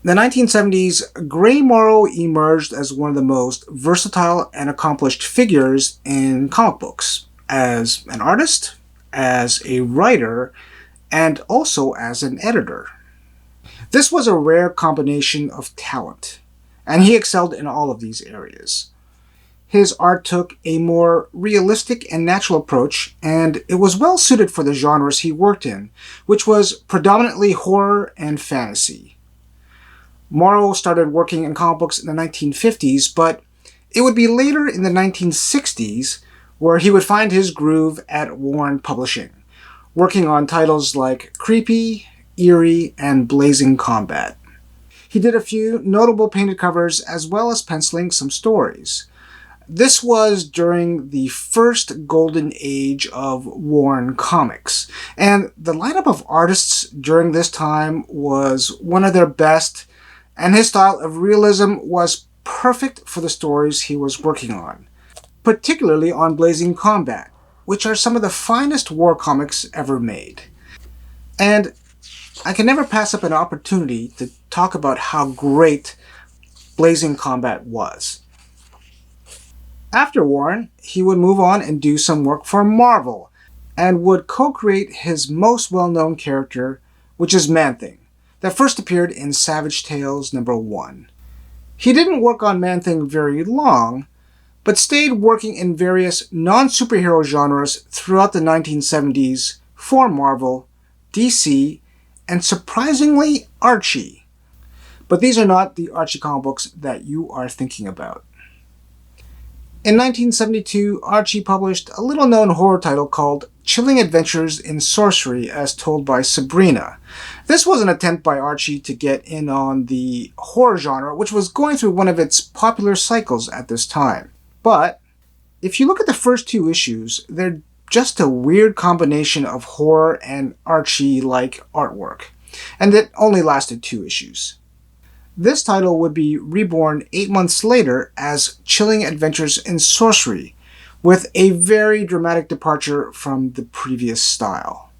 In the 1970s, Gray Morrow emerged as one of the most versatile and accomplished figures in comic books, as an artist, as a writer, and also as an editor. This was a rare combination of talent, and he excelled in all of these areas. His art took a more realistic and natural approach, and it was well suited for the genres he worked in, which was predominantly horror and fantasy. Morrow started working in comic books in the 1950s, but it would be later in the 1960s where he would find his groove at Warren Publishing, working on titles like Creepy, Eerie, and Blazing Combat. He did a few notable painted covers as well as penciling some stories. This was during the first golden age of Warren Comics, and the lineup of artists during this time was one of their best, and his style of realism was perfect for the stories he was working on, particularly on Blazing Combat, which are some of the finest war comics ever made. And I can never pass up an opportunity to talk about how great Blazing Combat was. After Warren, he would move on and do some work for Marvel, and would co-create his most well-known character, which is Man-Thing, that first appeared in Savage Tales #1. He didn't work on Man-Thing very long, but stayed working in various non-superhero genres throughout the 1970s for Marvel, DC, and surprisingly, Archie. But these are not the Archie comic books that you are thinking about. In 1972, Archie published a little-known horror title called Chilling Adventures in Sorcery as Told by Sabrina. This was an attempt by Archie to get in on the horror genre, which was going through one of its popular cycles at this time. But if you look at the first two issues, they're just a weird combination of horror and Archie-like artwork, and it only lasted 2 issues. This title would be reborn 8 months later as Chilling Adventures in Sorcery, with a very dramatic departure from the previous style.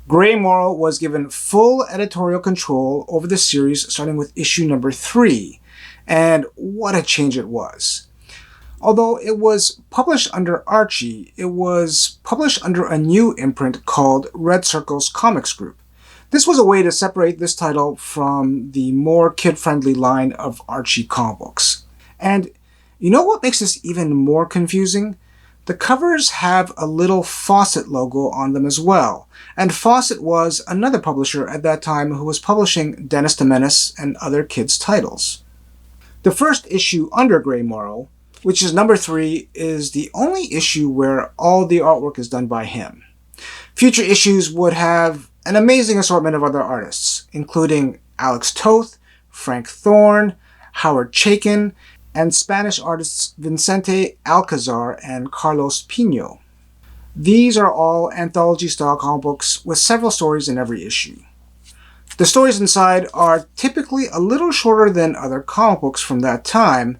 Gray Morrow was given full editorial control over the series starting with issue #3, and what a change it was. Although it was published under Archie, it was published under a new imprint called Red Circle's Comics Group. This was a way to separate this title from the more kid-friendly line of Archie comic books. And you know what makes this even more confusing? The covers have a little Fawcett logo on them as well, and Fawcett was another publisher at that time who was publishing Dennis the Menace and other kids' titles. The first issue under Gray Morrow, which is #3, is the only issue where all the artwork is done by him. Future issues would have an amazing assortment of other artists, including Alex Toth, Frank Thorne, Howard Chaykin, and Spanish artists Vicente Alcazar and Carlos Pino. These are all anthology-style comic books with several stories in every issue. The stories inside are typically a little shorter than other comic books from that time,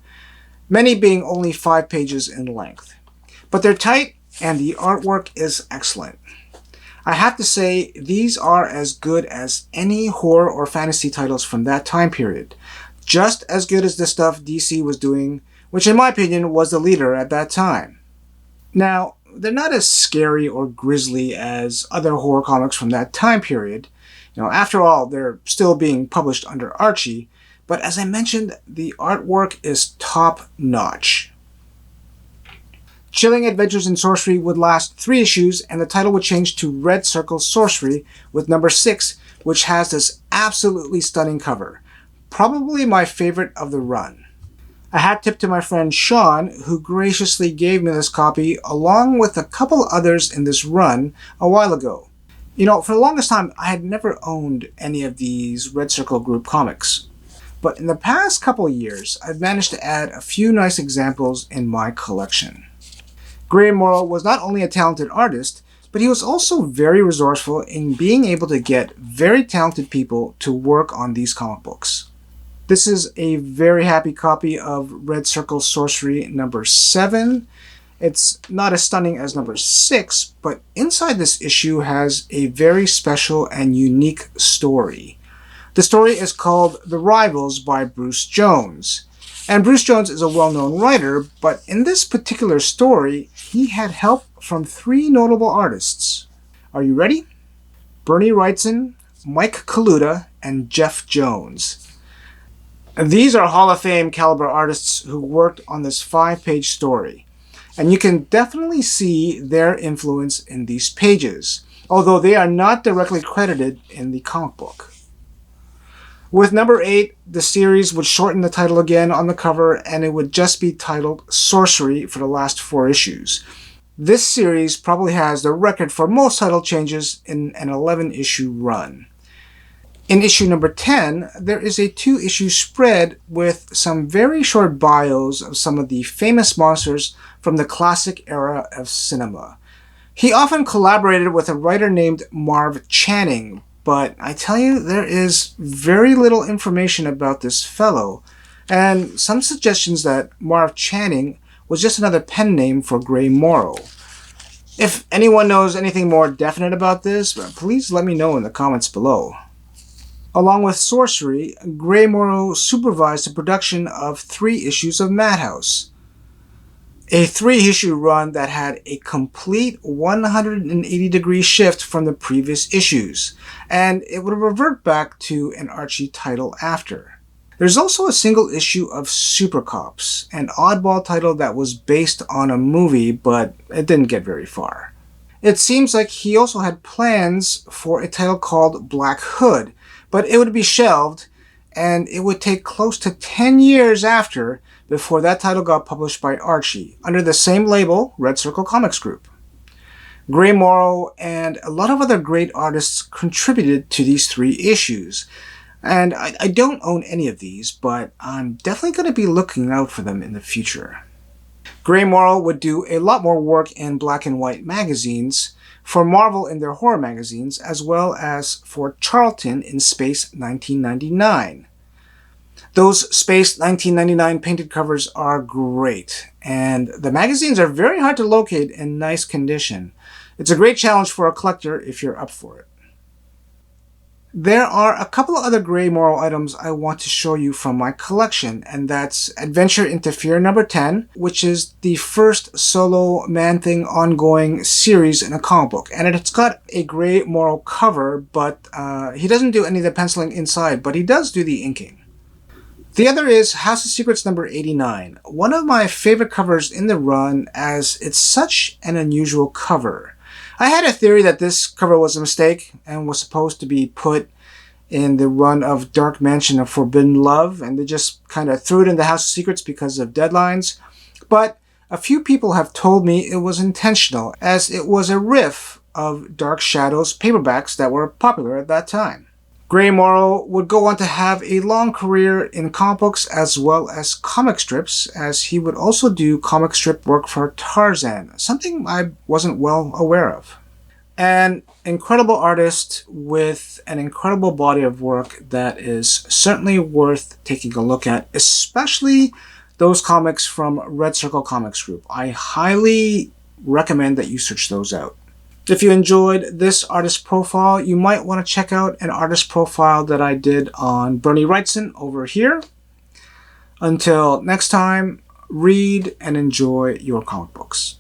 many being only 5 pages in length. But they're tight, and the artwork is excellent. I have to say, these are as good as any horror or fantasy titles from that time period. Just as good as the stuff DC was doing, which in my opinion was the leader at that time. Now, they're not as scary or grisly as other horror comics from that time period. After all, they're still being published under Archie, but as I mentioned, the artwork is top-notch. Chilling Adventures in Sorcery would last 3 issues, and the title would change to Red Circle Sorcery with #6, which has this absolutely stunning cover. Probably my favorite of the run. A hat tip to my friend Sean, who graciously gave me this copy along with a couple others in this run a while ago. For the longest time, I had never owned any of these Red Circle Group comics. But in the past couple years, I've managed to add a few nice examples in my collection. Gray Morrow was not only a talented artist, but he was also very resourceful in being able to get very talented people to work on these comic books. This is a very happy copy of Red Circle Sorcery #7. It's not as stunning as #6, but inside this issue has a very special and unique story. The story is called The Rivals by Bruce Jones. And Bruce Jones is a well-known writer, but in this particular story, he had help from 3 notable artists. Are you ready? Bernie Wrightson, Mike Kaluta, and Jeff Jones. These are Hall of Fame caliber artists who worked on this 5-page story. And you can definitely see their influence in these pages, although they are not directly credited in the comic book. With number 8, the series would shorten the title again on the cover, and it would just be titled Sorcery for the last 4 issues. This series probably has the record for most title changes in an 11-issue run. In issue number 10, there is a 2-issue spread with some very short bios of some of the famous monsters from the classic era of cinema. He often collaborated with a writer named Marv Channing, but I tell you, there is very little information about this fellow, and some suggestions that Marv Channing was just another pen name for Gray Morrow. If anyone knows anything more definite about this, please let me know in the comments below. Along with Sorcery, Gray Morrow supervised the production of 3 issues of Madhouse, a 3-issue run that had a complete 180-degree shift from the previous issues, and it would revert back to an Archie title after. There's also a single issue of Super Cops, an oddball title that was based on a movie, but it didn't get very far. It seems like he also had plans for a title called Black Hood, but it would be shelved, and it would take close to 10 years after before that title got published by Archie, under the same label, Red Circle Comics Group. Gray Morrow and a lot of other great artists contributed to these 3 issues, and I don't own any of these, but I'm definitely going to be looking out for them in the future. Gray Morrow would do a lot more work in black and white magazines, for Marvel in their horror magazines, as well as for Charlton in Space 1999. Those Space 1999 painted covers are great, and the magazines are very hard to locate in nice condition. It's a great challenge for a collector if you're up for it. There are a couple of other Gray Morrow items I want to show you from my collection, and that's Adventure into Fear number 10, which is the first solo Man-Thing ongoing series in a comic book. And it's got a Gray Morrow cover, but he doesn't do any of the penciling inside, but he does do the inking. The other is House of Secrets number 89, one of my favorite covers in the run as it's such an unusual cover. I had a theory that this cover was a mistake and was supposed to be put in the run of Dark Mansion of Forbidden Love, and they just kind of threw it in the House of Secrets because of deadlines. But a few people have told me it was intentional, as it was a riff of Dark Shadows paperbacks that were popular at that time. Gray Morrow would go on to have a long career in comic books as well as comic strips, as he would also do comic strip work for Tarzan, something I wasn't well aware of. An incredible artist with an incredible body of work that is certainly worth taking a look at, especially those comics from Red Circle Comics Group. I highly recommend that you search those out. If you enjoyed this artist profile, you might want to check out an artist profile that I did on Bernie Wrightson over here. Until next time, read and enjoy your comic books.